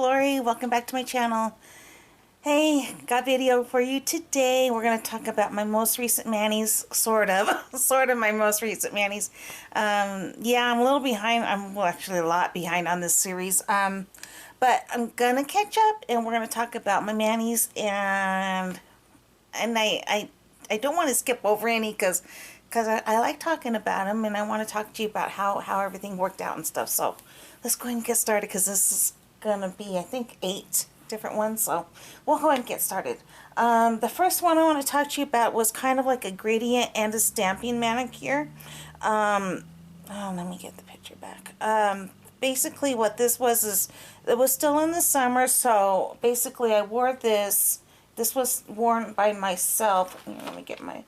Lori. Welcome back to my channel. Hey, got video for you today. We're going to talk about my most recent manis, sort of my most recent manis. Yeah, I'm a little behind. I'm actually a lot behind on this series. But I'm going to catch up and we're going to talk about my manis, and I don't want to skip over any because I like talking about them, and I want to talk to you about how everything worked out and stuff. So let's go ahead and get started because this is going to be, I think, 8 different ones. So we'll go ahead and get started. The first one I want to talk to you about was kind of like a gradient and a stamping manicure. Oh, let me get the picture back. Basically what this was is, it was still in the summer, so basically I wore this. This was worn by myself. Let me get my...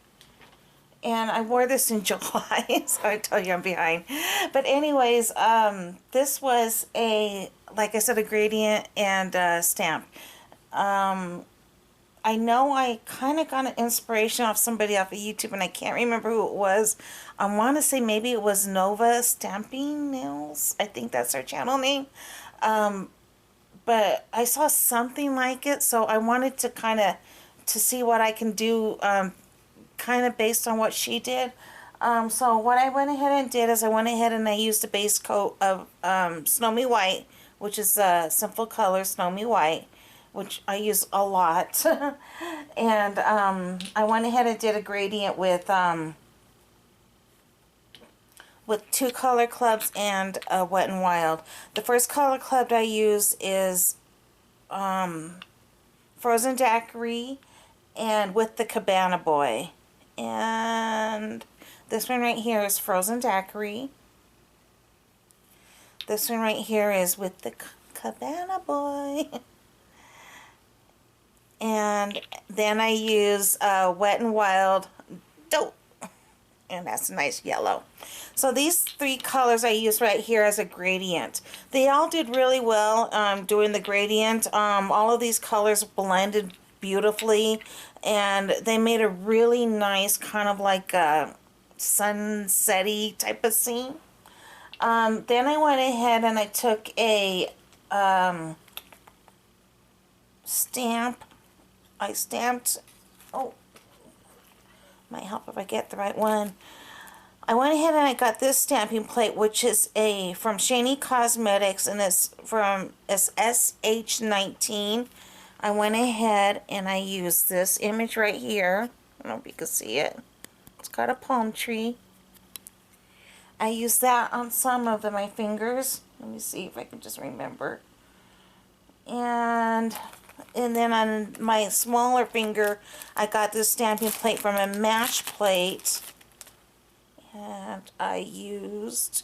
And I wore this in July, so I tell you I'm behind. But anyways, this was a, like I said, a gradient and stamp. I know I kind of got an inspiration off somebody off of YouTube, and I can't remember who it was. I want to say maybe it was Nova Stamping Nails. I think that's her channel name. But I saw something like it, so I wanted to kind of see what I can do, kind of based on what she did. So what I went ahead and did is I went ahead and I used a base coat of Snowy White, which is a simple color, Snowy White, which I use a lot. And I went ahead and did a gradient with 2 color clubs and Wet n Wild. The first color club I use is Frozen Daiquiri and with the Cabana Boy. And this one right here is Frozen Daiquiri. This one right here is with the Cabana Boy. And then I use Wet n Wild Dope, and that's a nice yellow. So these 3 colors I use right here as a gradient. They all did really well doing the gradient. All of these colors blended beautifully, and they made a really nice kind of like a sunset-y type of scene. Then I went ahead and I took a stamp. I stamped, oh, might help if I get the right one. I went ahead and I got this stamping plate, which is from Shany Cosmetics, and it's SH19. I went ahead and I used this image right here. I don't know if you can see it. It's got a palm tree. I used that on some of my fingers. Let me see if I can just remember. And then on my smaller finger, I got this stamping plate from a Match Plate. And I used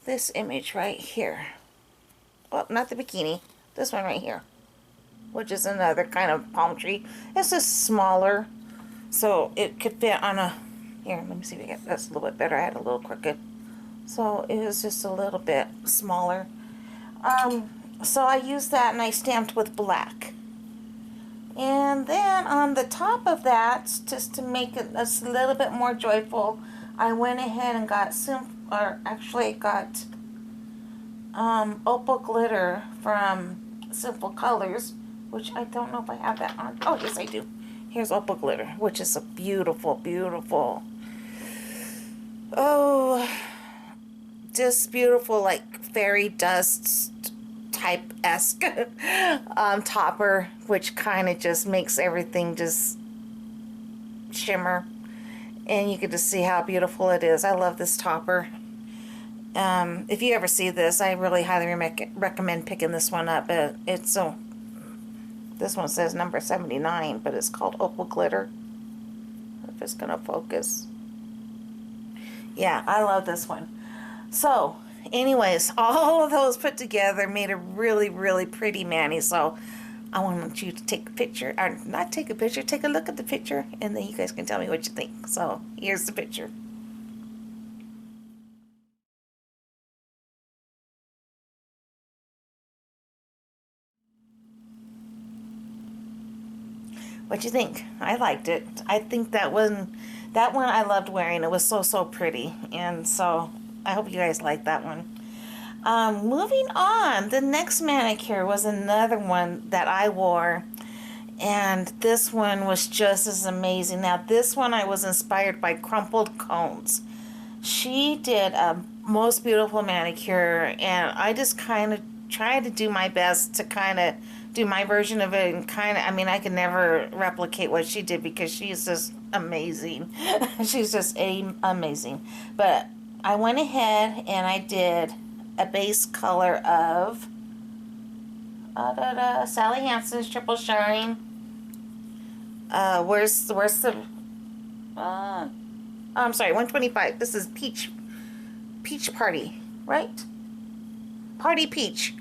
this image right here. Well, not the bikini. This one right here, which is another kind of palm tree. It's just smaller, so it could fit on a... Here, let me see if I get that's a little bit better. I had a little crooked, so it was just a little bit smaller. So I used that and I stamped with black. And then on the top of that, just to make it a little bit more joyful, I went ahead and got opal glitter from Simple Colors, which I don't know if I have that on. Oh, yes, I do. Here's opal glitter, which is a beautiful, beautiful, oh, just beautiful, like fairy dust type-esque topper, which kind of just makes everything just shimmer, and you can just see how beautiful it is. I love this topper. If you ever see this, I really highly recommend picking this one up. It's so... This one says number 79, but it's called Opal Glitter. If it's gonna focus. Yeah, I love this one. So, anyways, all of those put together made a really, really pretty mani. So, I want you to take a picture, or not take a picture, take a look at the picture, and then you guys can tell me what you think. So, here's the picture. What you think? I liked it. I think that one I loved wearing. It was so pretty, and so I hope you guys like that one. Moving on, the next manicure was another one that I wore, and this one was just as amazing. Now, this one I was inspired by Crumpled Cones. She did a most beautiful manicure, and I just kind of tried to do my best to kind of do my version of it, and kind of, I mean, I can never replicate what she did because she's just amazing. She's just amazing. But I went ahead and I did a base color of Sally Hansen's Triple Shine. Where's the I'm sorry, 125. This is Peach Party, right? Party Peach.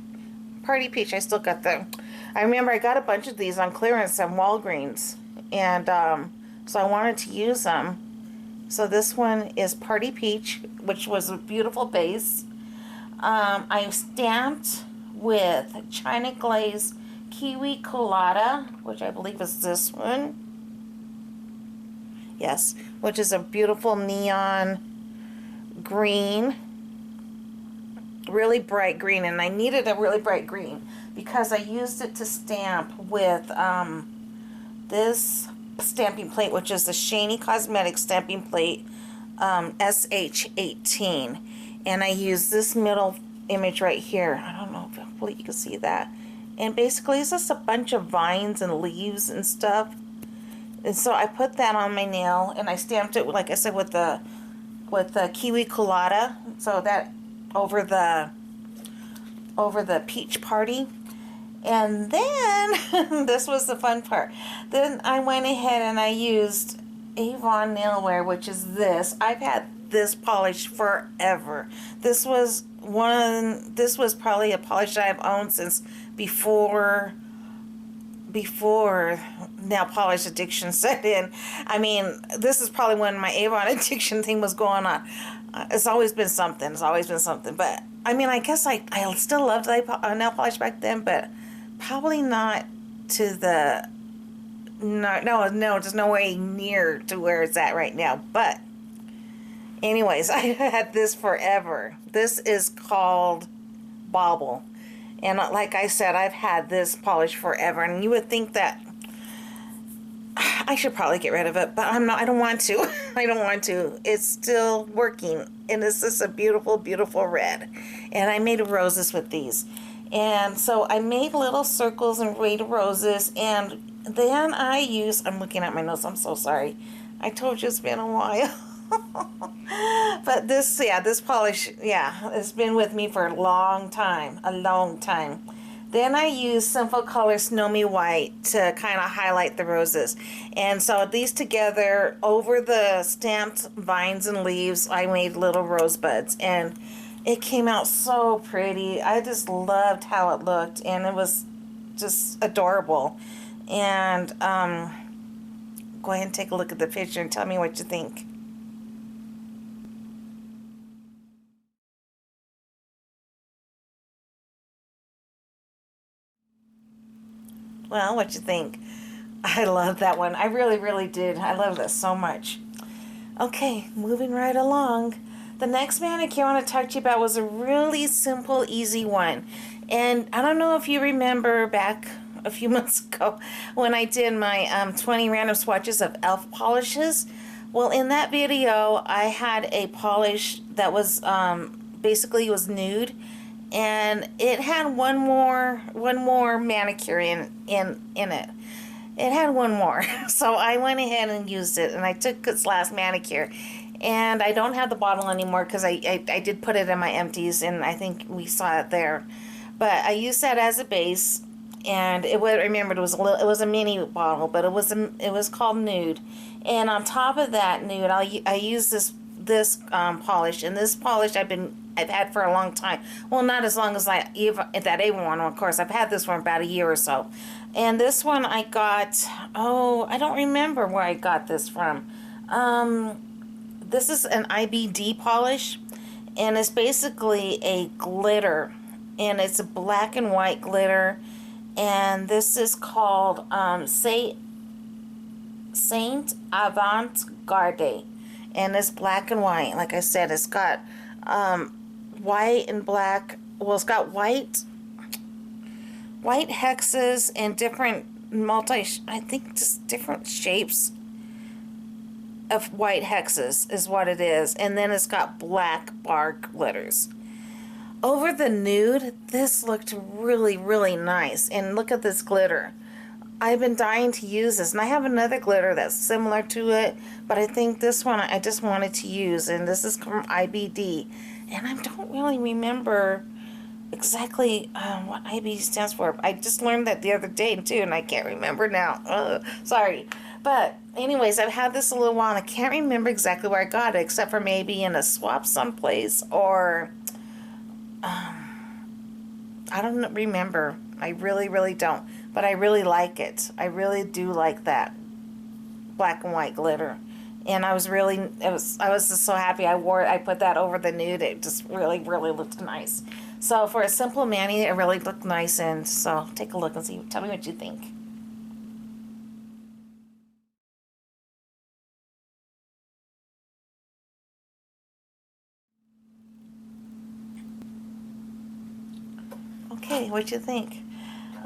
Party Peach. I still got them. I remember I got a bunch of these on clearance at Walgreens, and so I wanted to use them. So this one is Party Peach, which was a beautiful base. I stamped with China Glaze Kiwi Colada, which I believe is this one. Yes, which is a beautiful neon green, really bright green, and I needed a really bright green because I used it to stamp with this stamping plate, which is the Shany Cosmetics stamping plate, SH18, and I used this middle image right here. I don't know if hopefully you can see that, and basically it's just a bunch of vines and leaves and stuff. And so I put that on my nail, and I stamped it, like I said, with the Kiwi Colada, so that over the Peach Party. And then this was the fun part. Then I went ahead and I used Avon Nailwear, which is this. I've had this polish forever. This was probably a polish that I've owned since before nail polish addiction set in. I mean, this is probably when my Avon addiction thing was going on. It's always been something. But I mean, I guess I still loved nail polish back then, but probably not to the no. There's no way near to where it's at right now. But anyways, I had this forever. This is called Bauble. And like I said, I've had this polish forever, and you would think that I should probably get rid of it, but I'm not. I don't want to. I don't want to. It's still working, and it's just a beautiful, beautiful red. And I made roses with these, and so I made little circles and made roses, and then I used. I'm looking at my notes. I'm so sorry. I told you it's been a while. But this polish, it's been with me for a long time. Then I used Simple Color Snowy White to kind of highlight the roses. And so these together, over the stamped vines and leaves, I made little rosebuds. And it came out so pretty. I just loved how it looked, and it was just adorable. And go ahead and take a look at the picture and tell me what you think. Well, what you think? I love that one. I really, really did. I love this so much. Okay, moving right along. The next manicure I want to talk to you about was a really simple, easy one. And I don't know if you remember back a few months ago when I did my 20 random swatches of e.l.f. polishes. Well, in that video, I had a polish that was basically was nude, and it had one more manicure in it. It had one more. So I went ahead and used it, and I took its last manicure. And I don't have the bottle anymore because I did put it in my empties, and I think we saw it there. But I used that as a base, and it was a mini bottle, but it was called Nude. And on top of that nude, I used this polish, and this polish I've had for a long time. Well, not as long as that Avon one, of course. I've had this for about a year or so. And this one I got, I don't remember where I got this from. This is an IBD polish, and it's basically a glitter, and it's a black and white glitter, and this is called Saint Avant Garde, and it's black and white. Like I said, it's got white and black well, it's got white hexes and different I think just different shapes of white hexes is what it is. And then it's got black bar glitters. Over the nude, this looked really, really nice. And look at this glitter. I've been dying to use this, and I have another glitter that's similar to it, but I think this one I just wanted to use, and this is from IBD. And I don't really remember exactly what IBD stands for. I just learned that the other day, too, and I can't remember now. Sorry. But anyways, I've had this a little while, and I can't remember exactly where I got it, except for maybe in a swap someplace, or I don't remember. I really, really don't. But I really like it. I really do like that black and white glitter. And I was just so happy I wore it. I put that over the nude. It just really, really looked nice. So for a simple mani, it really looked nice. And so take a look and see. Tell me what you think. Okay, what you think?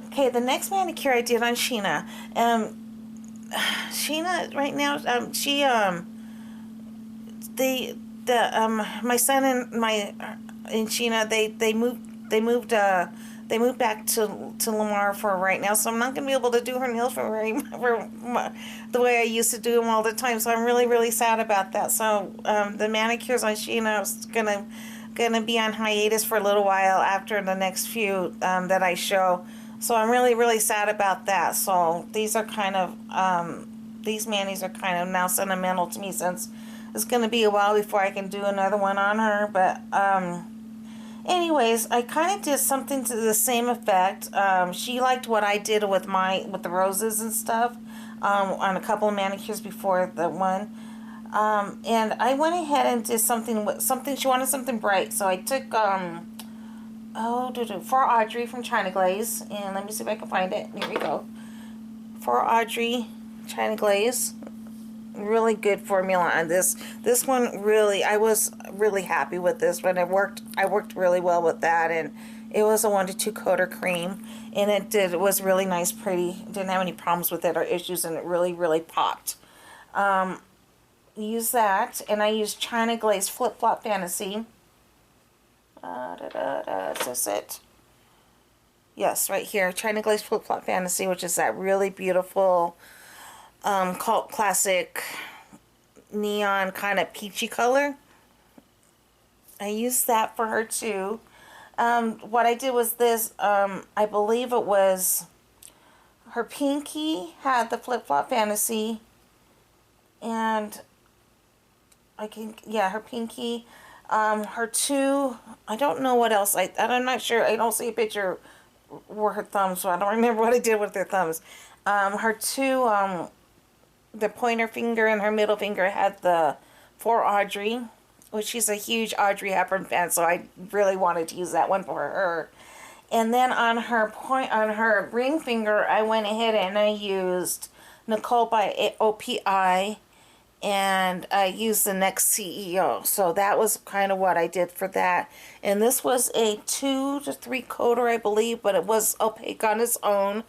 Okay, the next manicure I did on Sheena. Sheena right now, my son and Sheena, they moved back to Lamar for right now, so I'm not gonna be able to do her nails the way I used to do them all the time. So I'm really, really sad about that. So the manicures on Sheena is gonna be on hiatus for a little while after the next few that I show. So I'm really, really sad about that. So these are kind of these manis are kind of now sentimental to me, since it's gonna be a while before I can do another one on her. But anyways, I kind of did something to the same effect. She liked what I did with the roses and stuff on a couple of manicures before the one. And I went ahead and did something she wanted something bright. So I took for Audrey from China Glaze, and let me see if I can find it. Here we go. For Audrey China Glaze. Really good formula on this. This one really, I was really happy with this one. I worked really well with that, and it was a 1 to 2 coater cream, and it was really nice, pretty. Didn't have any problems with it or issues, and it really, really popped. Use that, and I used China Glaze Flip Flop Fantasy. Is this it? Yes, right here. China Glaze Flip Flop Fantasy, which is that really beautiful cult classic neon kind of peachy color. I used that for her too. What I did was this. I believe it was her pinky had the Flip Flop Fantasy, and her pinky. Her two, I don't know what else. I'm not sure. I don't see a picture were her thumbs, so I don't remember what I did with her thumbs. Her two, the pointer finger and her middle finger had the For Audrey, which she's a huge Audrey Hepburn fan, so I really wanted to use that one for her. And then on her ring finger, I went ahead and I used Nicole by OPI, and I used the Next CEO. So that was kind of what I did for that. And this was a 2 to 3 coater, I believe, but it was opaque on its own.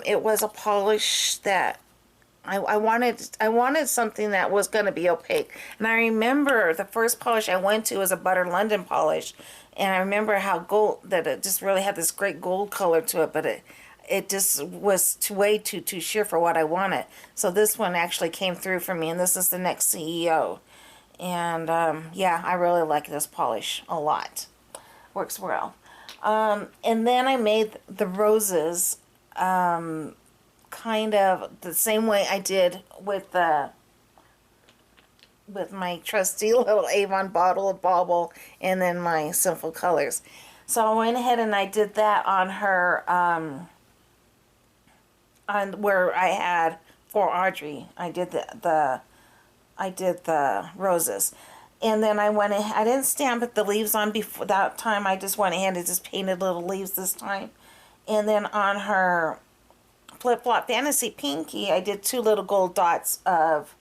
It was a polish that I wanted something that was going to be opaque. And I remember the first polish I went to was a Butter London polish, and I remember how that it just really had this great gold color to it, but it just was way too sheer for what I wanted. So this one actually came through for me, and this is the Next CEO. And yeah, I really like this polish a lot. Works well. And then I made the roses kind of the same way I did with my trusty little Avon bauble, and then my Simple Colors. So I went ahead and I did that on her, on where I had For Audrey. I did the roses. And then I went ahead, I didn't stamp the leaves on before that time. I just went ahead and just painted little leaves this time. And then on her Flip Flop Fantasy Pinky, I did 2 little gold dots of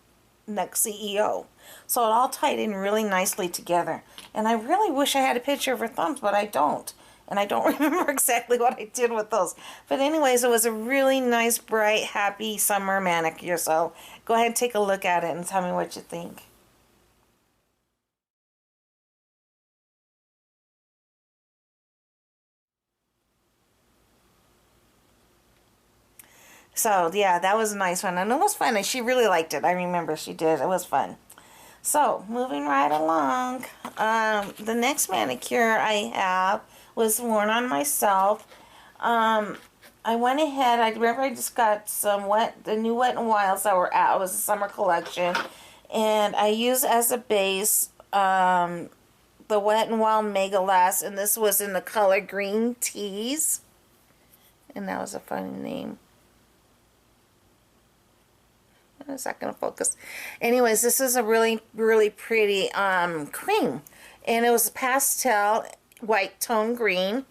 next CEO. So it all tied in really nicely together. And I really wish I had a picture of her thumbs, but I don't. And I don't remember exactly what I did with those. But anyways, it was a really nice, bright, happy summer manicure. So go ahead and take a look at it and tell me what you think. So yeah, that was a nice one. And it was fun. And she really liked it. I remember she did. It was fun. So, moving right along, the next manicure I have was worn on myself. I went ahead, I remember I just got some the new Wet n Wilds that were out. It was a summer collection. And I used as a base the Wet n Wild Mega Last, and this was in the color Green Teas. And that was a funny name. Is that going to focus? Anyways, this is a really, really pretty cream. And it was a pastel white tone green.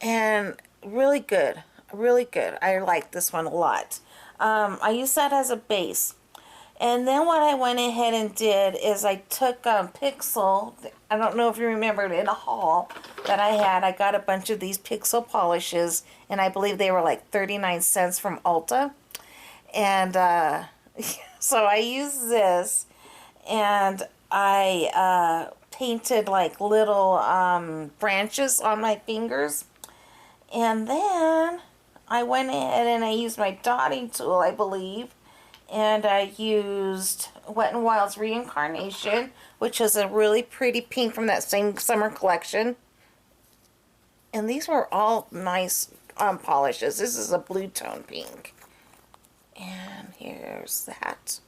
And really good. Really good. I like this one a lot. I used that as a base. And then what I went ahead and did is I took Pixel. I don't know if you remember it, in a haul that I had. I got a bunch of these Pixel polishes. And I believe they were like 39 cents from Ulta. And so I used this, and I painted like little branches on my fingers. And then I went ahead and I used my dotting tool, I believe, and I used Wet n Wild's Reincarnation, which is a really pretty pink from that same summer collection. And these were all nice polishes. This is a blue tone pink. And here's that.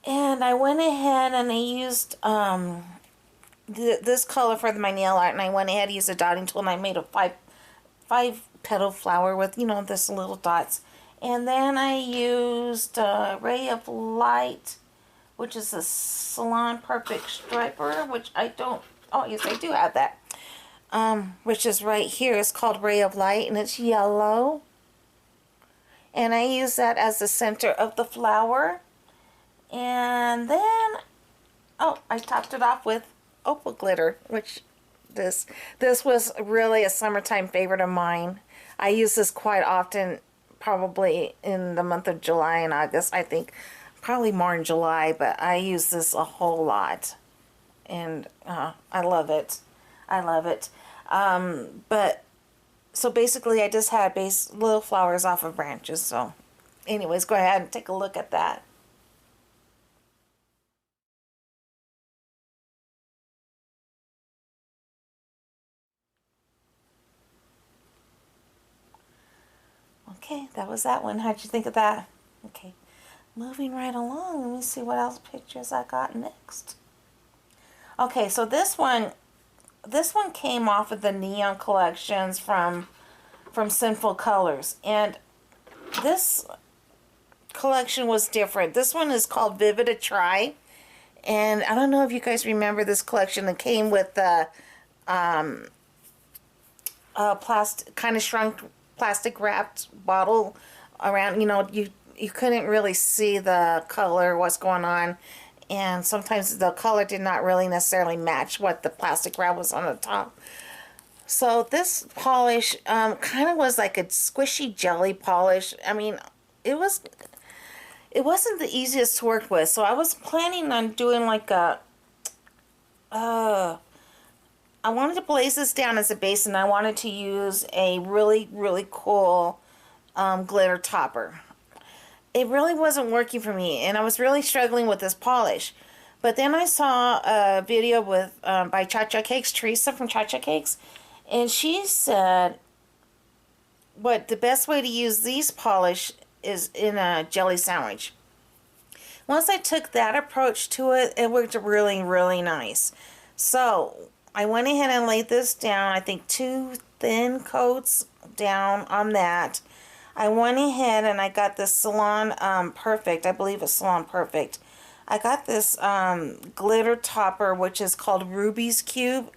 And I went ahead and I used this color for my nail art, and I went ahead and used a dotting tool, and I made a five petal flower with, you know, this little dots. And then I used Ray of Light, which is a Salon Perfect Striper, which I don't, oh yes, I do have that. Which is right here. It's called Ray of Light, and it's yellow. And I use that as the center of the flower. And then, oh, I topped it off with opal glitter, which this was really a summertime favorite of mine. I use this quite often, probably in the month of July and August. I think probably more in July, but I use this a whole lot. And I love it. I love it. But so basically I just had little flowers off of branches. So anyways, go ahead and take a look at that. Okay, that was that one. How'd you think of that? Okay, moving right along. Let me see what else pictures I got next. Okay, so this one came off of the neon collections from Sinful Colors, and this collection was different. This one is called Vivid a Try, and I don't know if you guys remember this collection. It came with the plastic, kind of shrunk plastic wrapped bottle around. You know, you couldn't really see the color, what's going on. And sometimes the color did not really necessarily match what the plastic wrap was on the top. So this polish kind of was like a squishy jelly polish. I mean, it wasn't the easiest to work with. So I was planning on doing like a, I wanted to blaze this down as a base, and I wanted to use a really, really cool glitter topper. It really wasn't working for me, and I was really struggling with this polish. But then I saw a video with by Cha-Cha Cakes, Teresa from Cha-Cha Cakes, and she said the best way to use these polish is in a jelly sandwich. Once I took that approach to it, it worked really, really nice. So I went ahead and laid this down, I think 2 thin coats down on that. I went ahead and I got this Salon Perfect. I believe it's Salon Perfect. I got this glitter topper, which is called Ruby's Cube.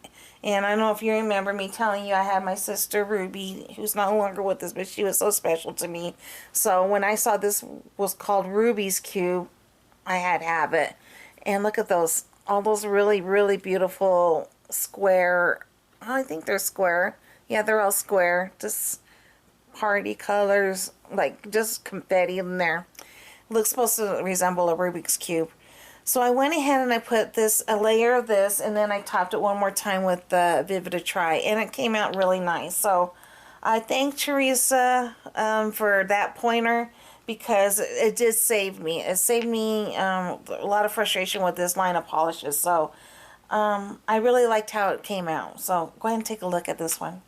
And I don't know if you remember me telling you I had my sister Ruby, who's no longer with us, but she was so special to me. So when I saw this was called Ruby's Cube, I had to have it. And look at those, all those really, really beautiful square, I think they're square. Yeah, they're all square. Just party colors, like just confetti in there. Looks supposed to resemble a Rubik's Cube. So I went ahead and I put this, a layer of this, and then I topped it one more time with the Vivid Try, and it came out really nice. So I thank Teresa for that pointer, because it did save me. It saved me a lot of frustration with this line of polishes. So I really liked how it came out. So go ahead and take a look at this one.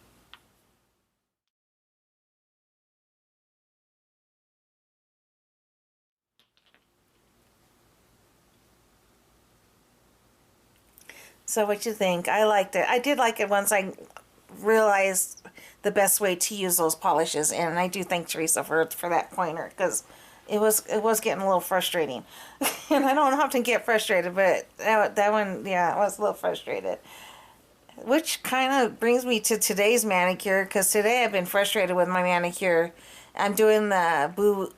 So what you think? I liked it. I did like it once I realized the best way to use those polishes, and I do thank Teresa for that pointer, because it was getting a little frustrating. And I don't often get frustrated, but that one, yeah, I was a little frustrated. Which kind of brings me to today's manicure, because today I've been frustrated with my manicure. I'm doing the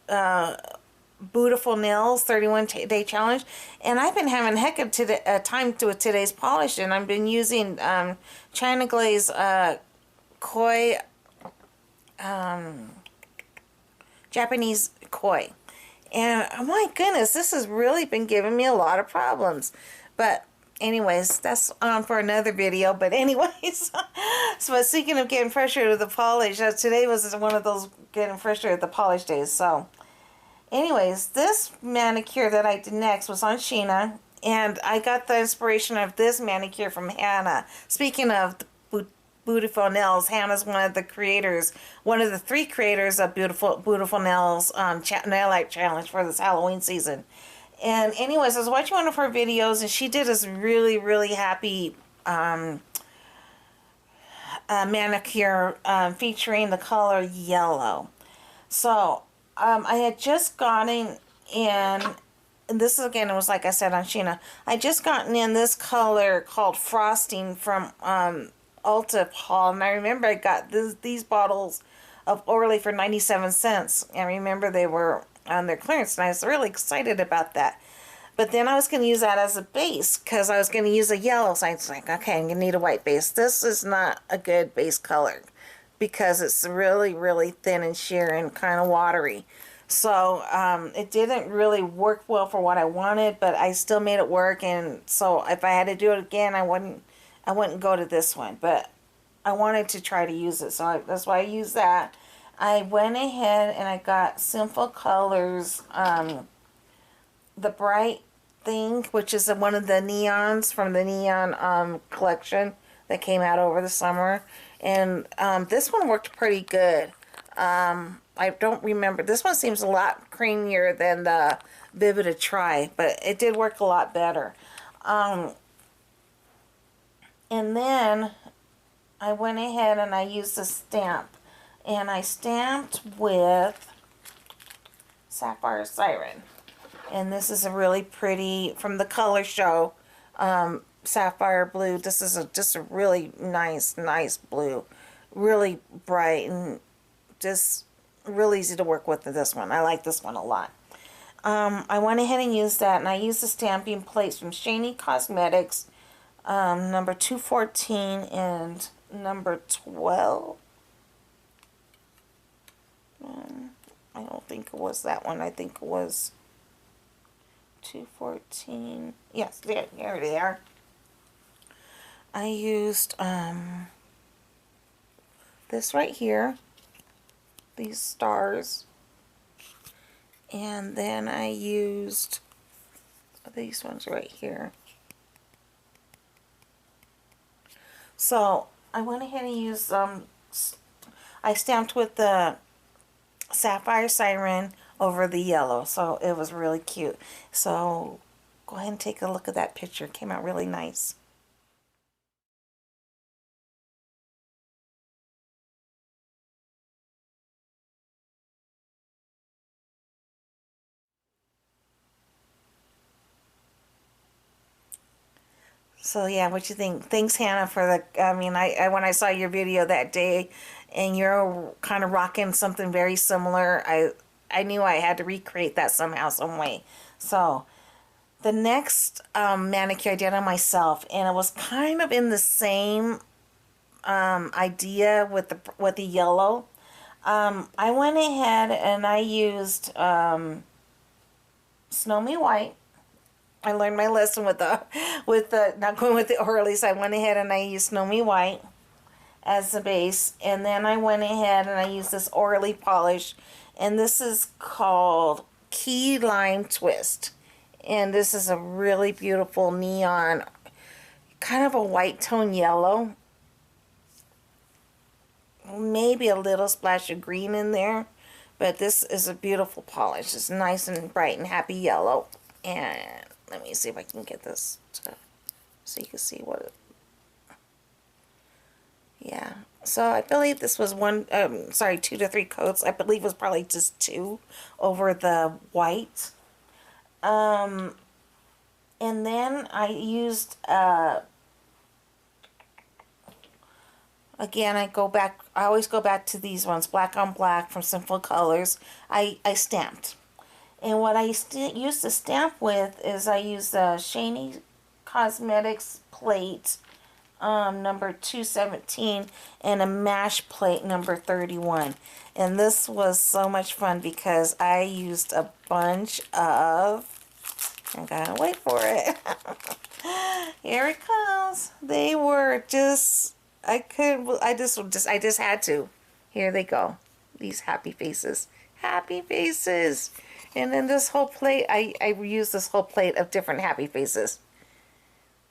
Beautiful Nails 31-day challenge, and I've been having a heck of time with today's polish, and I've been using China Glaze Koi, Japanese Koi. And oh my goodness, this has really been giving me a lot of problems. But anyways, that's on for another video. But anyways, so speaking of getting frustrated with the polish, today was one of those getting frustrated with the polish days. So anyways, this manicure that I did next was on Sheena, and I got the inspiration of this manicure from Hannah. Speaking of Beautiful Nails, Hannah's one of the creators, one of the 3 creators of Beautiful Nails Nail Art Challenge for this Halloween season. And anyways, I was watching one of her videos, and she did this really, really happy manicure featuring the color yellow. So I had just gotten in, and this is again, it was like I said on Sheena, I just gotten in this color called Frosting from Ulta Haul, and I remember I got these bottles of Orly for 97 cents. I remember they were on their clearance, and I was really excited about that. But then I was going to use that as a base, because I was going to use a yellow, so I was like, okay, I'm going to need a white base. This is not a good base color, because it's really, really thin and sheer and kind of watery. So it didn't really work well for what I wanted, but I still made it work. And so if I had to do it again, I wouldn't go to this one. But I wanted to try to use it, so that's why I used that. I went ahead and I got Simple Colors, the Bright Thing, which is one of the neons from the Neon collection that came out over the summer. And this one worked pretty good. I don't remember. This one seems a lot creamier than the Vivid Try, but it did work a lot better. And then I went ahead and I used a stamp. And I stamped with Sapphire Siren. And this is a really pretty, from the Color Show, Sapphire Blue. This is just a really nice blue. Really bright and just real easy to work with this one. I like this one a lot. I went ahead and used that, and I used the stamping plates from Shany Cosmetics, number 214 and number 12. I don't think it was that one. I think it was 214. Yes, there they are. I used this right here, these stars, and then I used these ones right here. So I went ahead and used I stamped with the Sapphire Siren over the yellow, so it was really cute. So go ahead and take a look at that picture. It came out really nice. So yeah, what you think? Thanks, Hannah, for the. I mean, I when I saw your video that day, and you're kind of rocking something very similar, I knew I had to recreate that somehow, some way. So the next manicure I did on myself, and it was kind of in the same idea with the yellow. I went ahead and I used Snow Me White. I learned my lesson with the not going with the Orleys. I went ahead and I used Snow Me White as the base, and then I went ahead and I used this Orly polish, and this is called Key Lime Twist, and this is a really beautiful neon, kind of a white tone yellow, maybe a little splash of green in there, but this is a beautiful polish. It's nice and bright and happy yellow. And let me see if I can get this so you can see what it, yeah. So I believe this was one, sorry, 2 to 3 coats. I believe it was probably just 2 over the white. And then I used, again, I always go back to these ones, black on black from Simple Colors. I stamped. And what I used to stamp with is I used the Shany Cosmetics plate number 217 and a mash plate number 31. And this was so much fun because I used a bunch of, I gotta wait for it. Here it comes. They were just, I just had to. Here they go. These happy faces. Happy faces. And then this whole plate, I used this whole plate of different happy faces.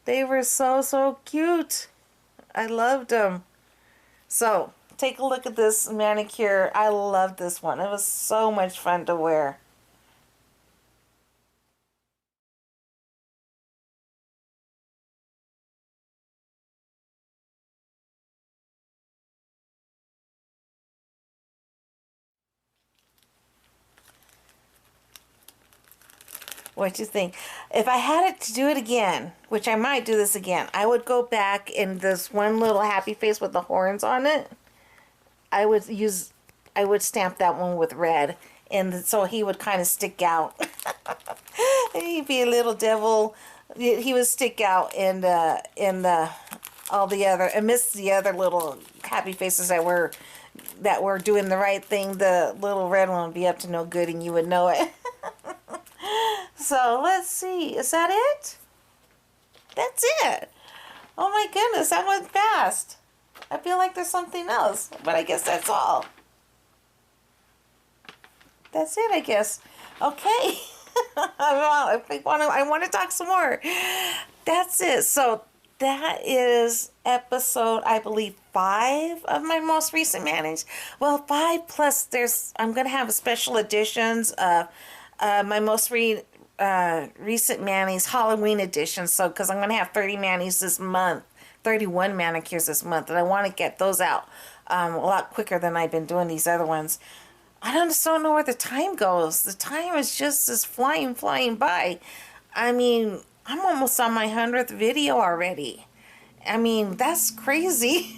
They were so cute. I loved them. So, take a look at this manicure. I love this one. It was so much fun to wear. What you think? If I had it to do it again, which I might do this again, I would go back in this one little happy face with the horns on it. I would stamp that one with red, and so he would kind of stick out. He'd be a little devil. He would stick out in the all the other, amidst the other little happy faces that were doing the right thing. The little red one would be up to no good, and you would know it. So let's see. Is that it? That's it. Oh my goodness, that went fast. I feel like there's something else, but I guess that's all. That's it, I guess. Okay. I want to talk some more. That's it. So that is episode, I believe, 5 of my most recent manis. Well, 5 plus I'm going to have special editions of my most recent manis, Halloween edition. So, because I'm going to have 30 manis this month, 31 manicures this month, and I want to get those out a lot quicker than I've been doing these other ones. I just don't know where the time goes. The time is just flying by. I mean, I'm almost on my 100th video already. I mean, that's crazy.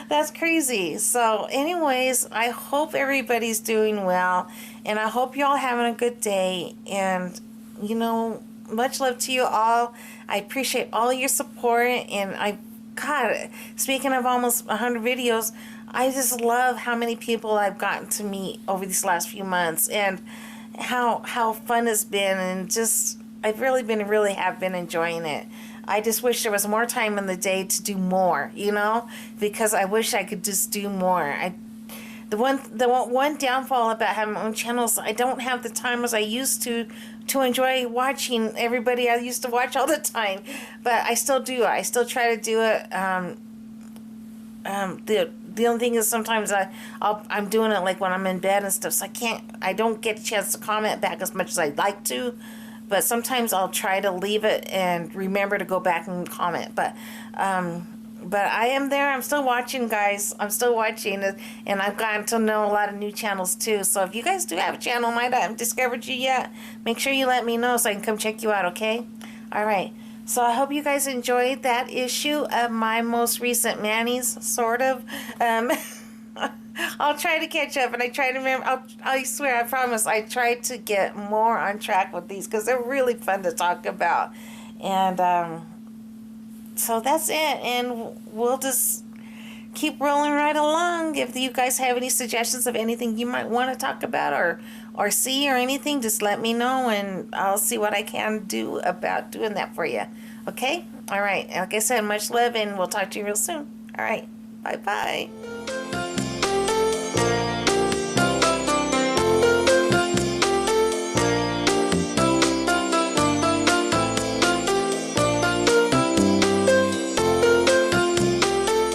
That's crazy. So anyways, I hope everybody's doing well, and I hope y'all having a good day. And you know, much love to you all. I appreciate all your support, and God, speaking of almost 100 videos, I just love how many people I've gotten to meet over these last few months, and how fun it's been, and just I've really have been enjoying it. I just wish there was more time in the day to do more, you know, because I wish I could just do more. The one downfall about having my own channels, I don't have the time as I used to enjoy watching everybody I used to watch all the time. But I still do. I still try to do it. The only thing is sometimes I'm doing it like when I'm in bed and stuff, so I don't get a chance to comment back as much as I'd like to. But sometimes I'll try to leave it and remember to go back and comment. But I am there. I'm still watching, guys. I'm still watching, and I've gotten to know a lot of new channels too. So if you guys do have a channel and I haven't discovered you yet, make sure you let me know so I can come check you out, okay? All right. So I hope you guys enjoyed that issue of my most recent manis, sort of. I'll try to catch up, and I try to remember. I swear, I promise, I try to get more on track with these because they're really fun to talk about. And so that's it, and we'll just keep rolling right along. If you guys have any suggestions of anything you might want to talk about or see or anything, just let me know, and I'll see what I can do about doing that for you. Okay? All right. Like I said, much love, and we'll talk to you real soon. All right. Bye-bye.